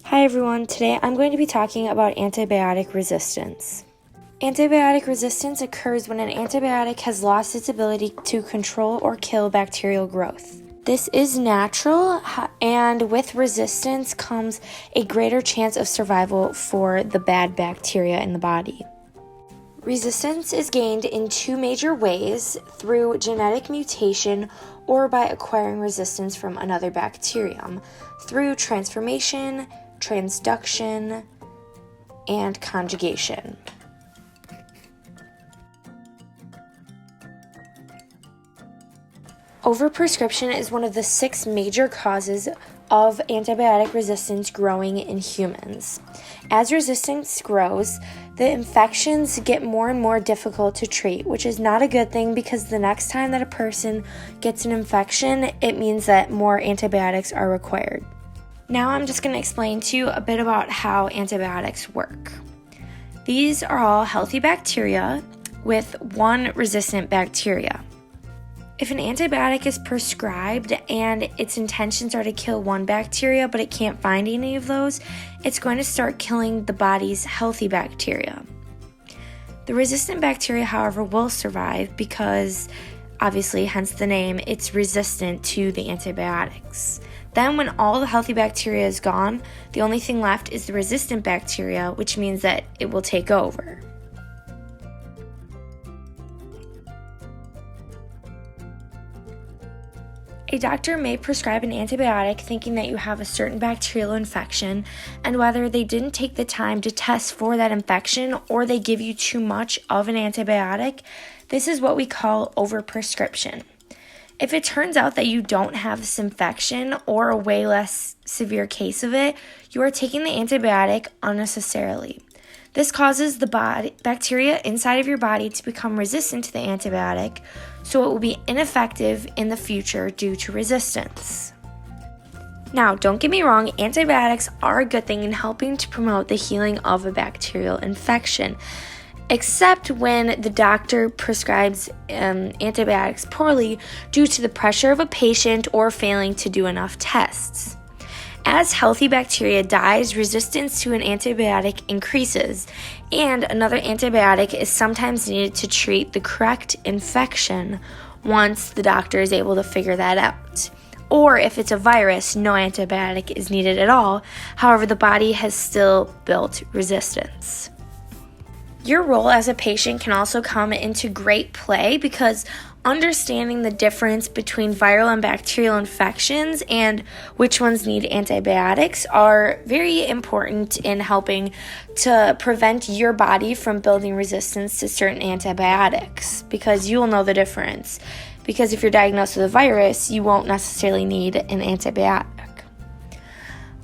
Hi everyone, today I'm going to be talking about antibiotic resistance. Antibiotic resistance occurs when an antibiotic has lost its ability to control or kill bacterial growth. This is natural, and with resistance comes a greater chance of survival for the bad bacteria in the body. Resistance is gained in two major ways: through genetic mutation or by acquiring resistance from another bacterium, through transformation, transduction, and conjugation. Overprescription is one of the 6 major causes of antibiotic resistance growing in humans. As resistance grows, the infections get more and more difficult to treat, which is not a good thing because the next time that a person gets an infection, it means that more antibiotics are required. Now I'm just going to explain to you a bit about how antibiotics work. These are all healthy bacteria with one resistant bacteria. If an antibiotic is prescribed and its intentions are to kill one bacteria but it can't find any of those, it's going to start killing the body's healthy bacteria. The resistant bacteria, however, will survive because, obviously, hence the name, it's resistant to the antibiotics. Then when all the healthy bacteria is gone, the only thing left is the resistant bacteria, which means that it will take over. A doctor may prescribe an antibiotic thinking that you have a certain bacterial infection, and whether they didn't take the time to test for that infection or they give you too much of an antibiotic, this is what we call overprescription. If it turns out that you don't have this infection or a way less severe case of it, you are taking the antibiotic unnecessarily. This causes the bacteria inside of your body to become resistant to the antibiotic, so it will be ineffective in the future due to resistance. Now, don't get me wrong, antibiotics are a good thing in helping to promote the healing of a bacterial infection, except when the doctor prescribes antibiotics poorly due to the pressure of a patient or failing to do enough tests. As healthy bacteria dies, resistance to an antibiotic increases, and another antibiotic is sometimes needed to treat the correct infection once the doctor is able to figure that out. Or if it's a virus, no antibiotic is needed at all. However, the body has still built resistance. Your role as a patient can also come into great play because understanding the difference between viral and bacterial infections and which ones need antibiotics are very important in helping to prevent your body from building resistance to certain antibiotics, because you will know the difference. Because if you're diagnosed with a virus, you won't necessarily need an antibiotic.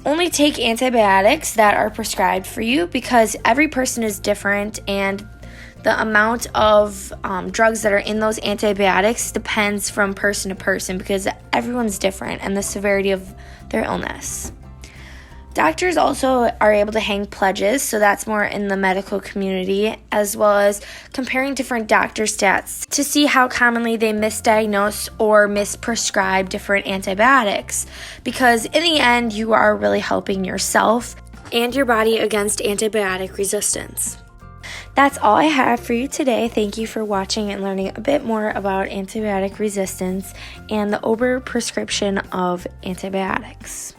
Only take antibiotics that are prescribed for you because every person is different, and the amount of drugs that are in those antibiotics depends from person to person because everyone's different and the severity of their illness. Doctors also are able to hang pledges, so that's more in the medical community, as well as comparing different doctor stats to see how commonly they misdiagnose or misprescribe different antibiotics, because in the end, you are really helping yourself and your body against antibiotic resistance. That's all I have for you today. Thank you for watching and learning a bit more about antibiotic resistance and the overprescription of antibiotics.